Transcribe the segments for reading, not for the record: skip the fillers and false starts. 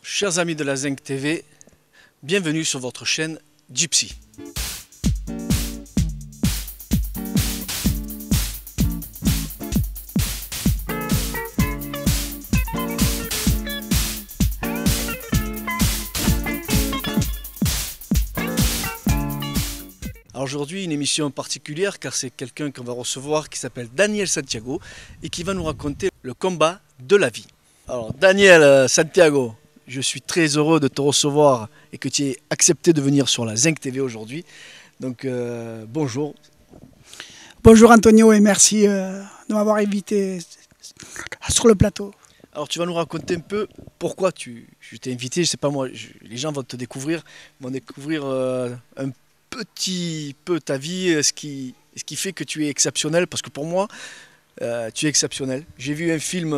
Chers amis de la Zinc TV, bienvenue sur votre chaîne Gypsy. Alors aujourd'hui, une émission particulière car c'est quelqu'un qu'on va recevoir qui s'appelle Daniel Santiago et qui va nous raconter le combat de la vie. Alors Daniel Santiago, je suis très heureux de te recevoir et que tu aies accepté de venir sur la Zinc TV aujourd'hui. Donc bonjour. Bonjour Antonio et merci de m'avoir invité sur le plateau. Alors tu vas nous raconter un peu pourquoi je t'ai invité, je sais pas moi, les gens vont te découvrir, vont découvrir un petit peu ta vie, ce qui fait que tu es exceptionnel, parce que pour moi, tu es exceptionnel. J'ai vu un film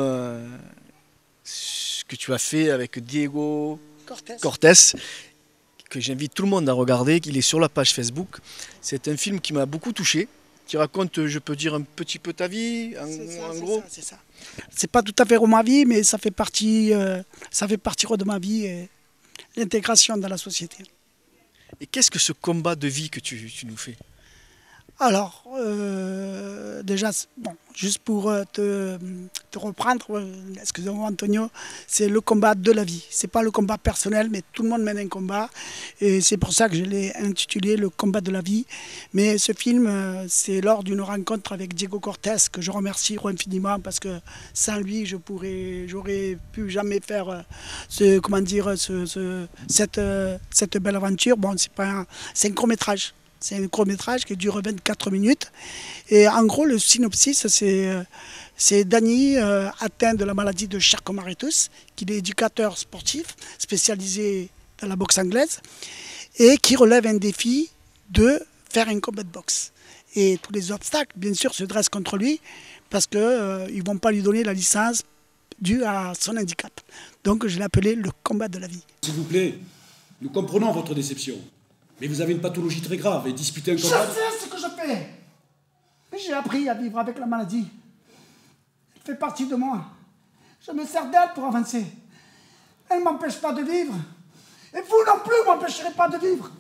que tu as fait avec Diego Cortés, que j'invite tout le monde à regarder, qu'il est sur la page Facebook. C'est un film qui m'a beaucoup touché, qui raconte, je peux dire, un petit peu ta vie, en gros. C'est ça. C'est pas tout à fait ma vie, mais ça fait partie de ma vie et l'intégration dans la société. Et qu'est-ce que ce combat de vie que tu nous fais? Alors, déjà, bon, juste pour te reprendre, excusez-moi Antonio, c'est le combat de la vie. C'est pas le combat personnel, mais tout le monde mène un combat. Et c'est pour ça que je l'ai intitulé le combat de la vie. Mais ce film, c'est lors d'une rencontre avec Diego Cortés, que je remercie infiniment, parce que sans lui, j'aurais pu jamais faire cette belle aventure. Bon, c'est un court-métrage. C'est un court-métrage qui dure 24 minutes. Et en gros, le synopsis, c'est Dany, atteint de la maladie de Charcot-Marie-Tooth, qui est éducateur sportif spécialisé dans la boxe anglaise et qui relève un défi de faire un combat de boxe. Et tous les obstacles, bien sûr, se dressent contre lui parce qu'ils ne vont pas lui donner la licence due à son handicap. Donc, je l'ai appelé le combat de la vie. S'il vous plaît, nous comprenons votre déception. Mais vous avez une pathologie très grave et disputer un combat... Je sais ce que je fais. Mais j'ai appris à vivre avec la maladie. Elle fait partie de moi. Je me sers d'elle pour avancer. Elle ne m'empêche pas de vivre. Et vous non plus ne m'empêcherez pas de vivre.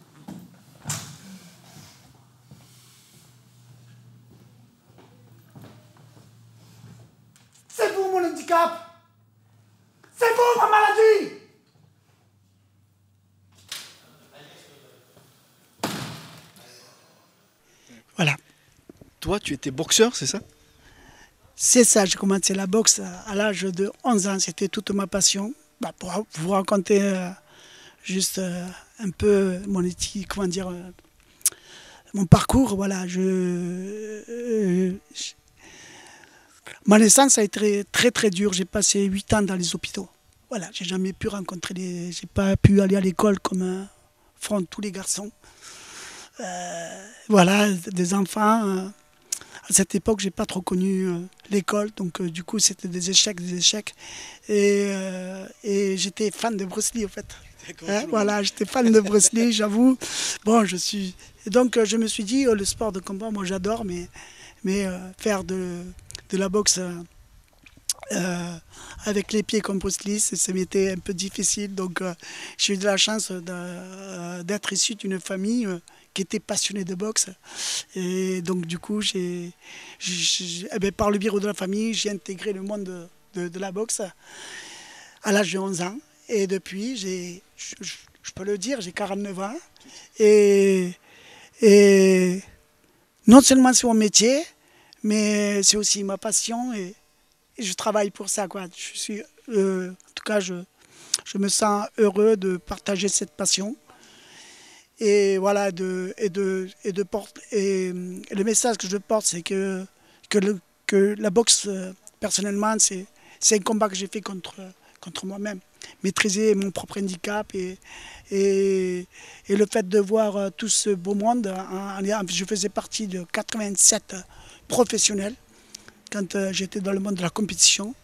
C'est vous mon handicap. C'est vous ma maladie. Voilà. Toi, tu étais boxeur, c'est ça? C'est ça, j'ai commencé la boxe à l'âge de 11 ans, c'était toute ma passion. Pour vous raconter juste un peu mon parcours, voilà. Ma naissance a été très très dure, j'ai passé 8 ans dans les hôpitaux. Voilà, j'ai jamais pu j'ai pas pu aller à l'école comme font tous les garçons. Voilà, des enfants. À cette époque, j'ai pas trop connu l'école, donc du coup, c'était des échecs. Et j'étais fan de Bruce Lee, en fait. Voilà, j'étais fan de Bruce Lee, j'avoue. Bon, Et donc, je me suis dit, le sport de combat, moi, j'adore, mais faire de la boxe avec les pieds comme Bruce Lee, ça m'était un peu difficile. Donc, j'ai eu de la chance d'être issu d'une famille qui était passionnée de boxe. Et donc, du coup, par le biais de la famille, j'ai intégré le monde de la boxe à l'âge de 11 ans. Et depuis, je peux le dire, j'ai 49 ans. Et non seulement c'est mon métier, mais c'est aussi ma passion. Et je travaille pour ça, quoi. En tout cas, je me sens heureux de partager cette passion. Et voilà, le message que je porte, c'est que la boxe, personnellement, c'est un combat que j'ai fait contre moi-même. Maîtriser mon propre handicap et le fait de voir tout ce beau monde. Je faisais partie de 87 professionnels quand j'étais dans le monde de la compétition.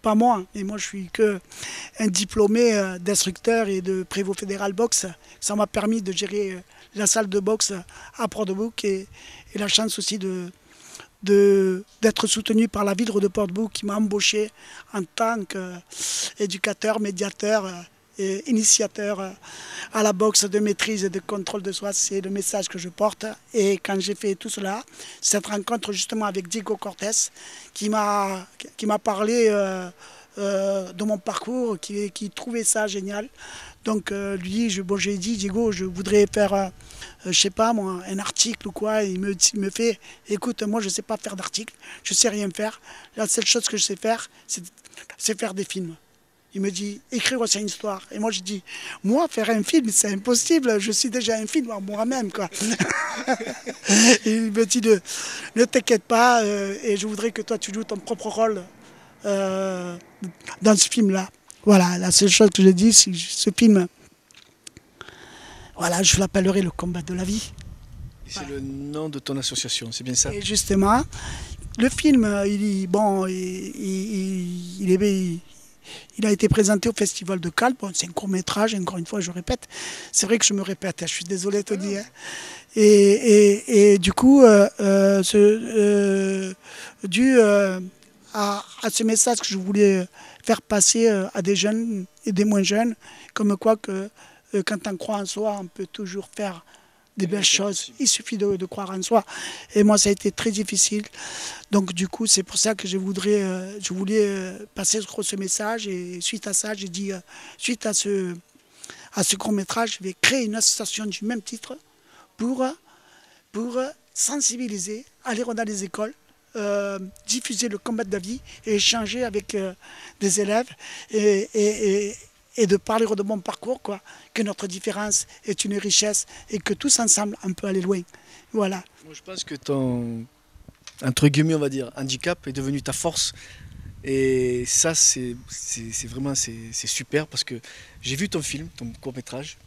Pas moi, mais moi je suis qu'un diplômé d'instructeur et de prévôt fédéral boxe. Ça m'a permis de gérer la salle de boxe à Port-de-Bouc et la chance aussi de d'être soutenu par la ville de Portbou qui m'a embauché en tant qu'éducateur, médiateur et initiateur à la boxe de maîtrise et de contrôle de soi. C'est le message que je porte. Et quand j'ai fait tout cela, cette rencontre justement avec Diego Cortés qui m'a parlé de mon parcours, qui trouvait ça génial. Donc lui, j'ai dit, Diego, je voudrais faire, je sais pas moi, un article ou quoi. Il me fait, écoute, moi je sais pas faire d'article, je sais rien faire. La seule chose que je sais faire, c'est faire des films. Il me dit, écrire aussi une histoire. Et moi je dis, moi faire un film, c'est impossible, je suis déjà un film en moi-même, quoi. Il me dit, ne t'inquiète pas, et je voudrais que toi tu joues ton propre rôle dans ce film-là. Voilà, la seule chose que je dis, c'est que ce film, voilà, je l'appellerai le combat de la vie. C'est le nom de ton association, c'est bien ça? Et justement, le film, il a été présenté au Festival de Cannes. Bon, c'est un court-métrage, encore une fois, je répète. C'est vrai que je me répète, je suis désolé de te dire. Et du coup, dû à ce message que je voulais faire passer à des jeunes et des moins jeunes, comme quoi que quand on croit en soi, on peut toujours faire des belles choses. Il suffit de croire en soi. Et moi, ça a été très difficile. Donc, du coup, c'est pour ça que je voulais passer ce message. Et suite à ça, j'ai dit, suite à ce court-métrage, je vais créer une association du même titre pour sensibiliser, aller dans les écoles, diffuser le combat de la vie et échanger avec des élèves et de parler de mon parcours, quoi, que notre différence est une richesse et que tous ensemble on peut aller loin. Voilà. Moi, je pense que ton, entre guillemets, on va dire, handicap est devenu ta force. Et ça, c'est vraiment super parce que j'ai vu ton film, ton court-métrage.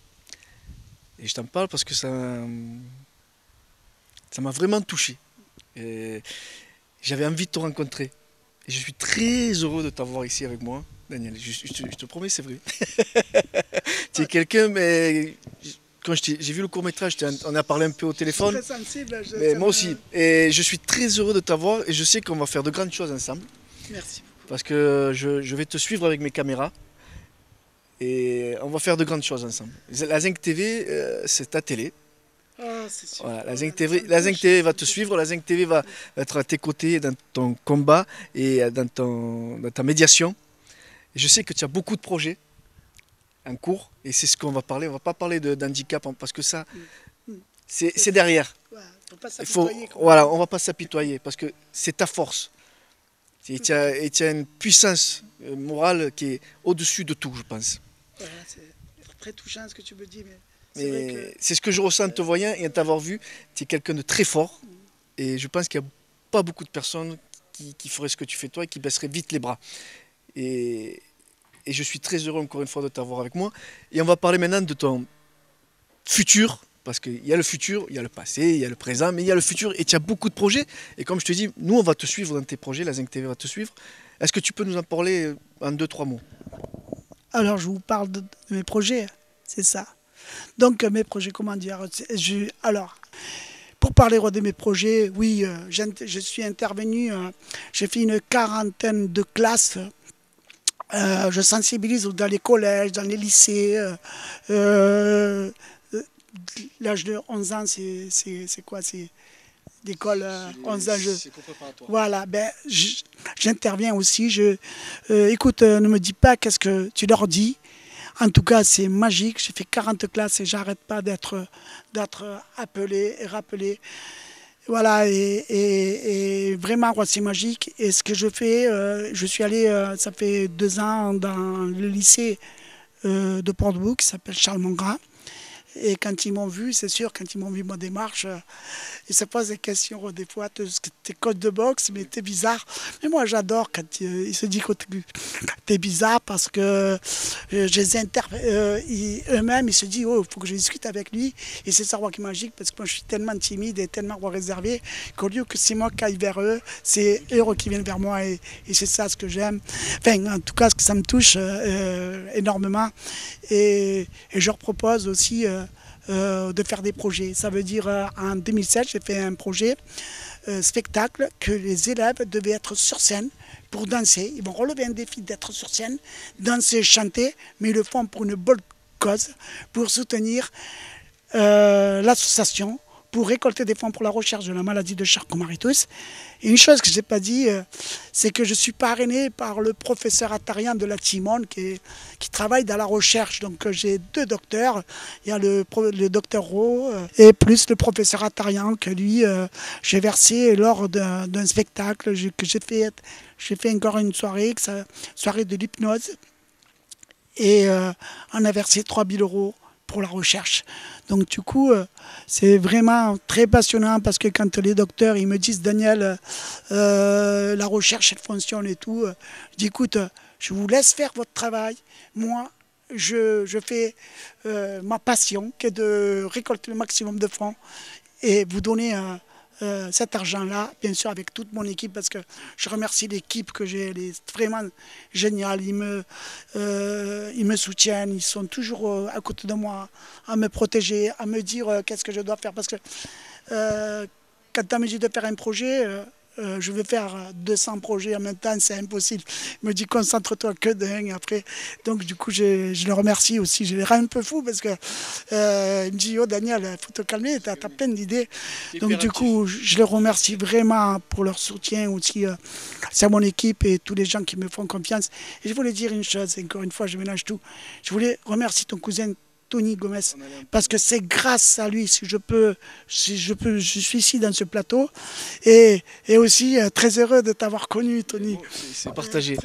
Et je t'en parle parce que ça m'a vraiment touché. J'avais envie de te rencontrer. Et je suis très heureux de t'avoir ici avec moi, Daniel. Je te promets, c'est vrai. Tu es quelqu'un, mais quand j'ai vu le court-métrage, on a parlé un peu au téléphone. Très sensible. Mais moi aussi. Et je suis très heureux de t'avoir et je sais qu'on va faire de grandes choses ensemble. Merci. Parce que je vais te suivre avec mes caméras. Et on va faire de grandes choses ensemble. La Zinc TV, c'est ta télé. Oh, c'est sûr. Voilà, la Zinc TV va te suivre, la Zinc TV va être à tes côtés dans ton combat et dans ta médiation. Et je sais que tu as beaucoup de projets en cours et c'est ce qu'on va parler. On ne va pas parler d'handicap parce que ça, c'est derrière. Ouais, on ne va pas s'apitoyer parce que c'est ta force. Et tu as une puissance morale qui est au-dessus de tout, je pense. Voilà, c'est très touchant ce que tu me dis. Mais c'est ce que je ressens en te voyant et en t'avoir vu. Tu es quelqu'un de très fort. Et je pense qu'il n'y a pas beaucoup de personnes qui feraient ce que tu fais toi et qui baisseraient vite les bras. Et je suis très heureux encore une fois de t'avoir avec moi. Et on va parler maintenant de ton futur. Parce qu'il y a le futur, il y a le passé, il y a le présent, mais il y a le futur. Et tu as beaucoup de projets. Et comme je te dis, nous on va te suivre dans tes projets. La Zinc TV va te suivre. Est-ce que tu peux nous en parler en 2-3 mots? Alors je vous parle de mes projets. C'est ça. Donc mes projets, comment dire, alors, pour parler de mes projets, oui, je suis intervenu, j'ai fait une quarantaine de classes, je sensibilise dans les collèges, dans les lycées, l'âge de 11 ans, c'est quoi, c'est d'école 11 ans. Voilà, ben, j'interviens aussi, écoute, ne me dis pas qu'est-ce que tu leur dis. En tout cas, c'est magique. J'ai fait 40 classes et j'arrête pas d'être appelé et rappelé. Voilà, et vraiment, c'est magique. Et ce que je fais, je suis allé, ça fait 2 ans, dans le lycée de Portbou, qui s'appelle Charles Mongras. Et quand ils m'ont vu, c'est sûr, quand ils m'ont vu ma démarche, ils se posent des questions des fois, tes codes de boxe, mais t'es bizarre. Mais moi j'adore quand ils se disent que t'es bizarre parce que je les eux-mêmes, ils se disent, oh, il faut que je discute avec lui. Et c'est ça qui est magique parce que moi je suis tellement timide et tellement réservé qu'au lieu que c'est moi qui aille vers eux, c'est eux qui viennent vers moi et c'est ça ce que j'aime. Enfin, en tout cas, ça me touche énormément. Et je leur propose aussi de faire des projets. Ça veut dire en 2007, j'ai fait un projet spectacle que les élèves devaient être sur scène pour danser. Ils vont relever un défi d'être sur scène, danser, chanter, mais ils le font pour une bonne cause, pour soutenir l'association, pour récolter des fonds pour la recherche de la maladie de Charcot-Marie-Tooth. Et une chose que je n'ai pas dit, c'est que je suis parrainé par le professeur Attarian de la Timone qui travaille dans la recherche. Donc j'ai 2 docteurs. Il y a le docteur Rowe et plus le professeur Attarian que lui, j'ai versé lors d'un spectacle que j'ai fait. J'ai fait encore une soirée, soirée de l'hypnose. Et on a versé 3 000 € pour la recherche. Donc du coup, c'est vraiment très passionnant parce que quand les docteurs ils me disent Daniel, la recherche elle fonctionne et tout, je dis écoute, je vous laisse faire votre travail. Moi, je fais ma passion qui est de récolter le maximum de fonds et vous donner cet argent-là, bien sûr avec toute mon équipe, parce que je remercie l'équipe que j'ai, elle est vraiment géniale, ils me soutiennent, ils sont toujours à côté de moi, à me protéger, à me dire qu'est-ce que je dois faire, parce que quand on me dit de faire un projet, je veux faire 200 projets en même temps, c'est impossible. Il me dit concentre-toi que d'un après. Donc du coup, je le remercie aussi. Je les rends un peu fou parce que il me dit oh Daniel, il faut te calmer, tu as plein d'idées. Donc du coup, je les remercie vraiment pour leur soutien aussi. C'est à mon équipe et tous les gens qui me font confiance. Et je voulais dire une chose, encore une fois, je mélange tout. Je voulais remercier ton cousin Tony Gomez, parce que c'est grâce à lui si je suis ici dans ce plateau et aussi très heureux de t'avoir connu, Tony. C'est partagé.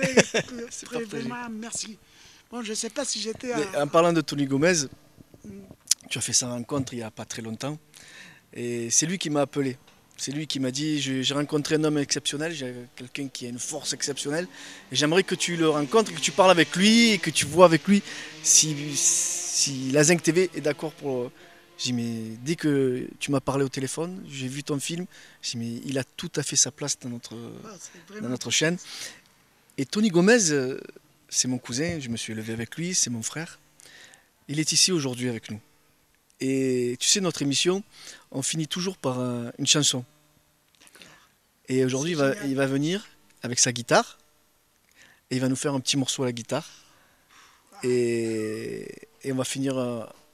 C'est partagé. Vraiment, merci. Bon, je ne sais pas si j'étais... En parlant de Tony Gomez, tu as fait sa rencontre il n'y a pas très longtemps et c'est lui qui m'a appelé. C'est lui qui m'a dit j'ai rencontré un homme exceptionnel, j'ai quelqu'un qui a une force exceptionnelle et j'aimerais que tu le rencontres, que tu parles avec lui et que tu vois avec lui si la Zinc TV est d'accord pour... J'ai dit mais dès que tu m'as parlé au téléphone, j'ai vu ton film, j'ai dit mais il a tout à fait sa place dans notre chaîne. Et Tony Gomez, c'est mon cousin, je me suis élevé avec lui, c'est mon frère. Il est ici aujourd'hui avec nous. Et tu sais, notre émission, on finit toujours par une chanson. Et aujourd'hui, il va venir avec sa guitare et il va nous faire un petit morceau à la guitare. Et on va finir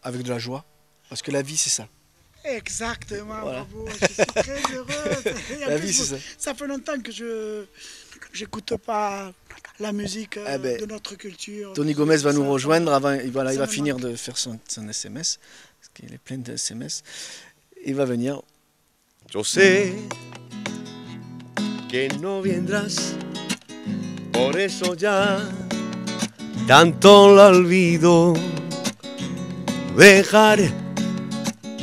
avec de la joie, parce que la vie, c'est ça. Exactement, voilà. Bravo, je suis très heureux. La vie, c'est ça. Ça fait longtemps que je n'écoute pas la musique de notre culture. Tony Gomez va nous rejoindre, il va finir de faire son SMS, parce qu'il est plein de SMS. Il va venir. Yo sé que no vendrás, por eso ya tanto la olvido. Dejar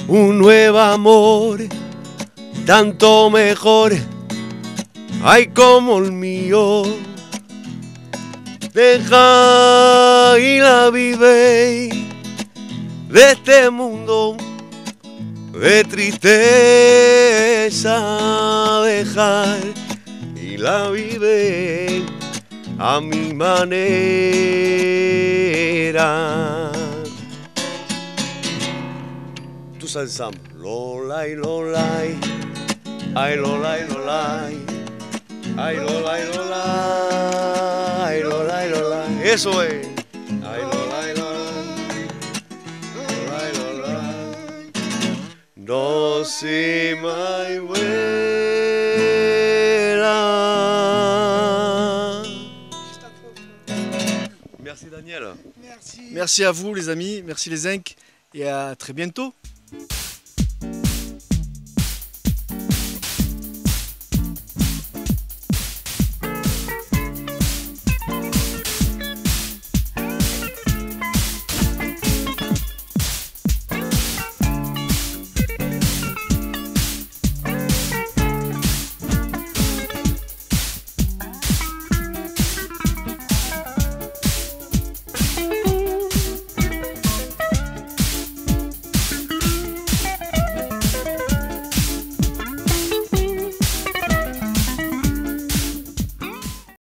un nuevo amor, tanto mejor, ay como el mío. Deja y la vive de este mundo de tristeza, dejar y la vive a mi manera. Tous ensemble, lolai, lolai, ay lolai, lolai, ay lolai, lolai, ay lolai, lolai. Eso es. Ay lolai, lolai, lolai, lolai. No see my way. Merci Daniel. Merci. Merci à vous les amis, merci les Zinc et à très bientôt.